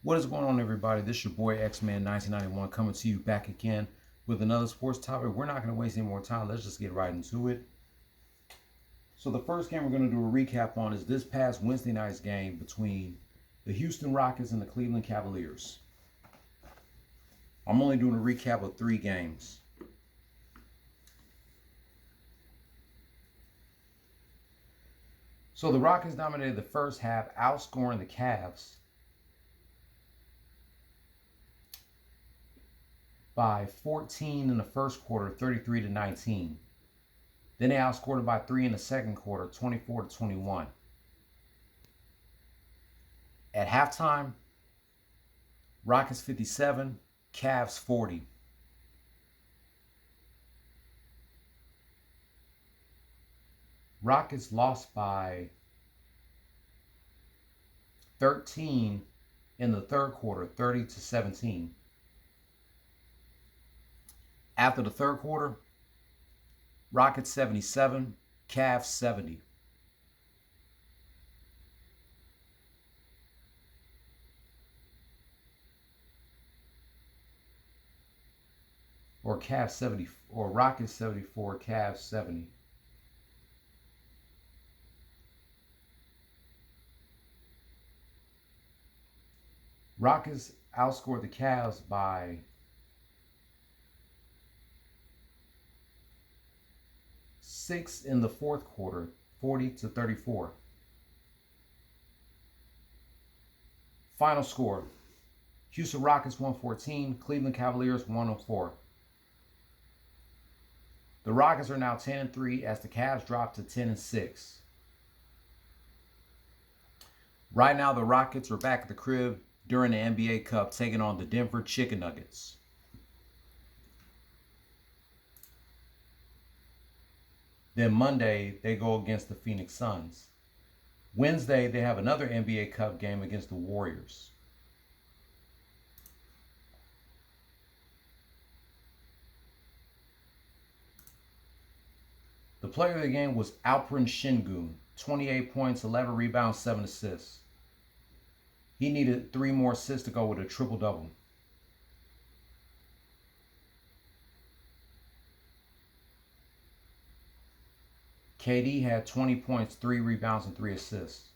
What is going on, everybody? This is your boy X-Man 1991 coming to you back again with another sports topic. We're not going to waste any more time. Let's just get right into it. So the first game we're going to do a recap on is this past Wednesday night's game between the Houston Rockets and the Cleveland Cavaliers. I'm only doing a recap of 3 games. So the Rockets dominated the first half, outscoring the Cavs by 14 in the first quarter, 33-19. Then they outscored it by 3 in the second quarter, 24-21. At halftime, Rockets 57, Cavs 40. Rockets lost by 13 in the third quarter, 30-17. After the third quarter, Rockets 77, Cavs 70. Or Cavs 70, or Rockets 74, Cavs 70. Rockets outscored the Cavs by 6 in the fourth quarter, 40-34. Final score: Houston Rockets 114, Cleveland Cavaliers 104. The Rockets are now 10-3 as the Cavs drop to 10-6. Right now, the Rockets are back at the crib during the NBA Cup, taking on the Denver Chicken Nuggets. Then Monday, they go against the Phoenix Suns. Wednesday, they have another NBA Cup game against the Warriors. The player of the game was Alperen Sengun, 28 points, 11 rebounds, 7 assists. He needed 3 more assists to go with a triple-double. KD had 20 points, 3 rebounds, and 3 assists.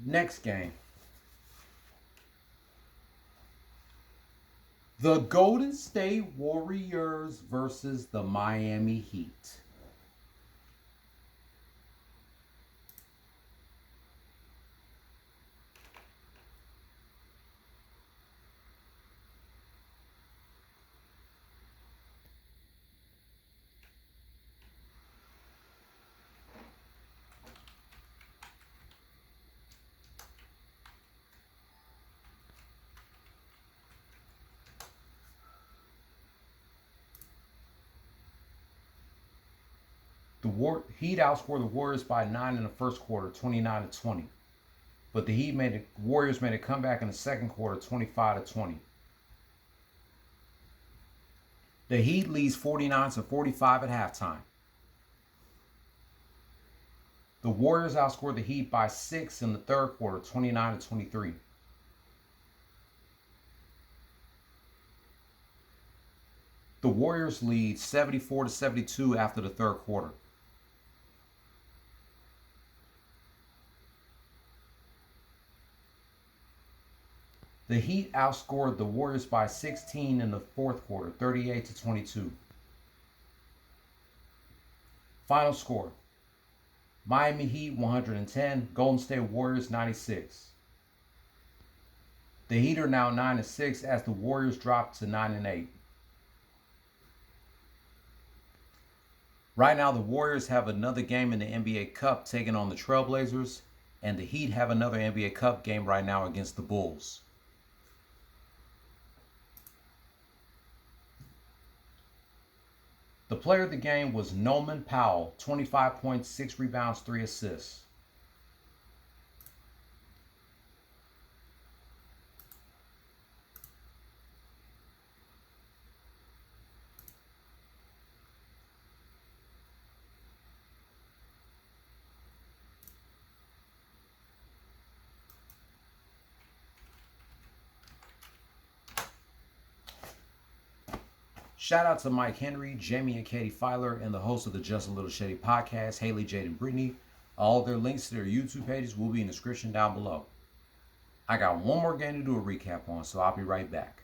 Next game. The Golden State Warriors versus the Miami Heat. The Heat outscored the Warriors by 9 in the first quarter, 29-20. But the Warriors made a comeback in the second quarter, 25-20. The Heat leads 49-45 at halftime. The Warriors outscored the Heat by 6 in the third quarter, 29-23. The Warriors lead 74-72 after the third quarter. The Heat outscored the Warriors by 16 in the fourth quarter, 38-22. Final score: Miami Heat 110, Golden State Warriors 96. The Heat are now 9-6 as the Warriors drop to 9-8. Right now, the Warriors have another game in the NBA Cup taking on the Trailblazers, and the Heat have another NBA Cup game right now against the Bulls. The player of the game was Norman Powell, 25 points, 6 rebounds, 3 assists. Shout out to Mike Henry, Jaime and Katie Filer, and the host of the Just a Little Shady podcast, Haley, Jade, and Brittany. All of their links to their YouTube pages will be in the description down below. I got one more game to do a recap on, so I'll be right back.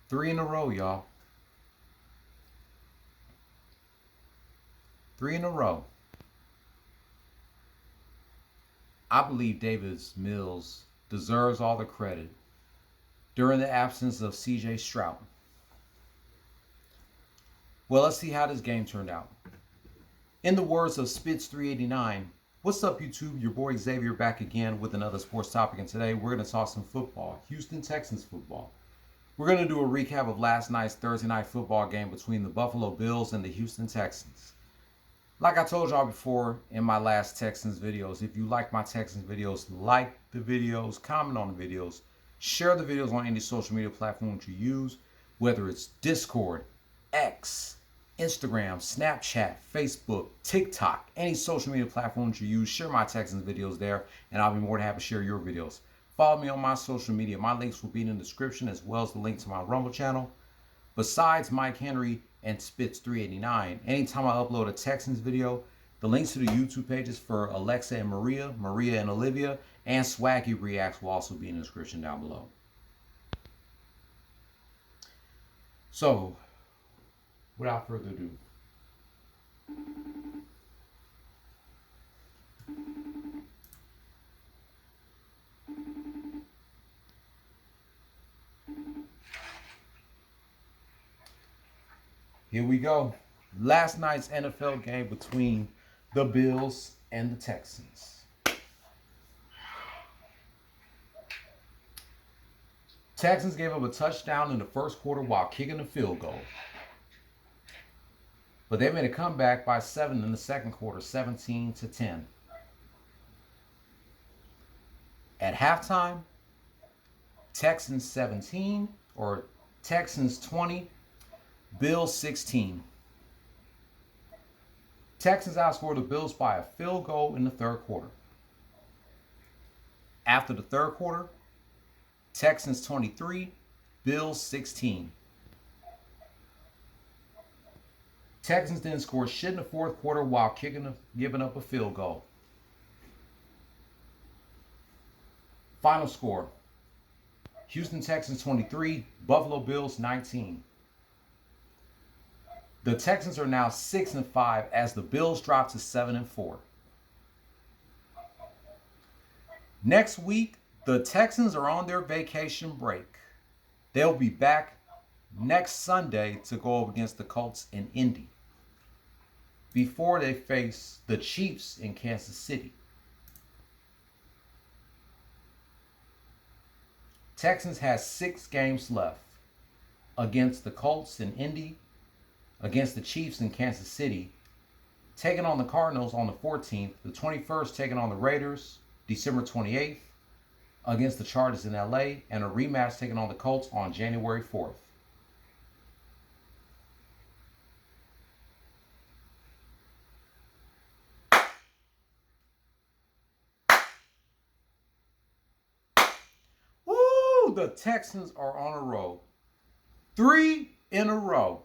Three in a row, y'all. 3 in a row. I believe Davis Mills deserves all the credit during the absence of CJ Stroud. Well, let's see how this game turned out. In the words of Spitz 389, what's up YouTube? Your boy Xavier back again with another sports topic, and today we're going to talk some football, Houston Texans football. We're going to do a recap of last night's Thursday night football game between the Buffalo Bills and the Houston Texans. Like I told y'all before in my last Texans videos, if you like my Texans videos, like the videos, comment on the videos, share the videos on any social media platform that you use, whether it's Discord, X, Instagram, Snapchat, Facebook, TikTok, any social media platform that you use, share my Texans videos there, and I'll be more than happy to share your videos. Follow me on my social media. My links will be in the description, as well as the link to my Rumble channel. Besides Mike Henry and Spitz 389, anytime I upload a Texans video, the links to the YouTube pages for Alexa and Maria, Maria and Olivia, and Swaggy Reacts will also be in the description down below. So, without further ado, here we go. Last night's NFL game between the Bills and the Texans. Texans gave up a touchdown in the first quarter while kicking a field goal. But they made a comeback by 7 in the second quarter, 17-10. At halftime, Texans 20, Bills 16. Texans outscored the Bills by a field goal in the third quarter. After the third quarter, Texans 23, Bills 16. Texans didn't score shit in the fourth quarter while giving up a field goal. Final score: Houston Texans 23, Buffalo Bills 19. The Texans are now 6-5 as the Bills drop to 7-4. Next week, the Texans are on their vacation break. They'll be back next Sunday to go up against the Colts in Indy before they face the Chiefs in Kansas City. Texans has 6 games left against the Colts in Indy, against the Chiefs in Kansas City, taking on the Cardinals on the 14th, the 21st taking on the Raiders, December 28th, against the Chargers in LA, and a rematch taking on the Colts on January 4th. Woo! The Texans are on a roll. 3 in a row,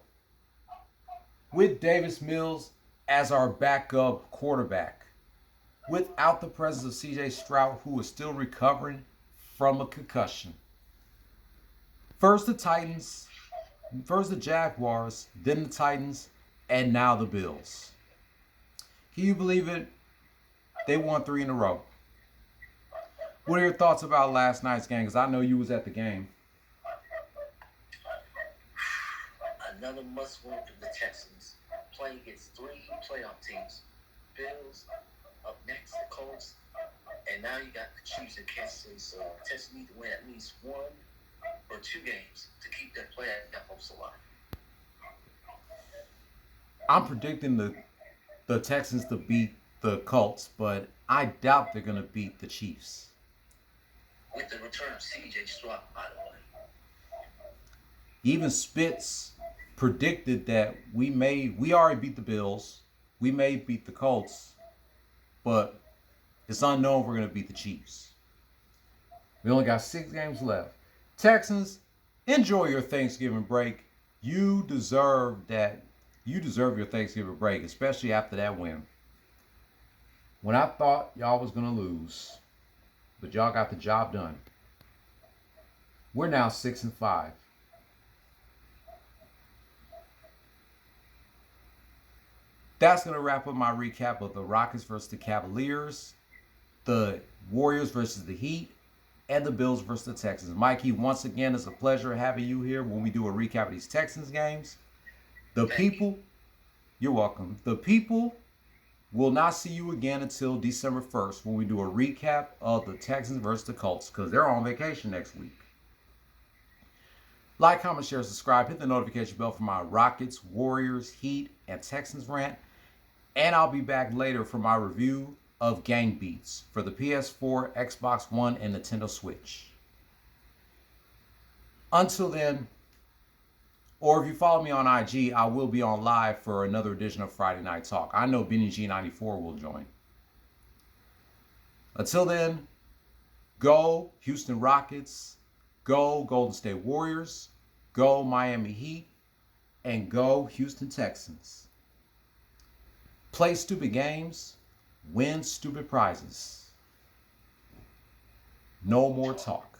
with Davis Mills as our backup quarterback, without the presence of CJ Stroud, who is still recovering from a concussion. First the Jaguars, then the Titans, and now the Bills. Can you believe it? They won 3 in a row. What are your thoughts about last night's game? Because I know you was at the game. Another must-win for the Texans. Playing against 3 playoff teams. Bills, up next, the Colts, and now you got the Chiefs in Kansas City. So Texans need to win at least 1 or 2 games to keep their playoff hopes alive. I'm predicting the Texans to beat the Colts, but I doubt they're going to beat the Chiefs. With the return of CJ Stroud, by the way. Even Spitz predicted that we already beat the Bills, we may beat the Colts, but it's unknown if we're going to beat the Chiefs. We only got 6 games left. Texans, enjoy your Thanksgiving break. You deserve that. You deserve your Thanksgiving break, especially after that win. When I thought y'all was going to lose, but y'all got the job done. We're now 6-5. That's going to wrap up my recap of the Rockets versus the Cavaliers, the Warriors versus the Heat, and the Bills versus the Texans. Mikey, once again, it's a pleasure having you here when we do a recap of these Texans games. The people, you're welcome. The people will not see you again until December 1st when we do a recap of the Texans versus the Colts because they're on vacation next week. Like, comment, share, subscribe. Hit the notification bell for my Rockets, Warriors, Heat, and Texans rant. And I'll be back later for my review of Gang Beats for the PS4, Xbox One, and Nintendo Switch. Until then, or if you follow me on IG, I will be on live for another edition of Friday Night Talk. I know Benny G94 will join. Until then, go Houston Rockets, go Golden State Warriors, go Miami Heat, and go Houston Texans. Play stupid games, win stupid prizes. No more talk.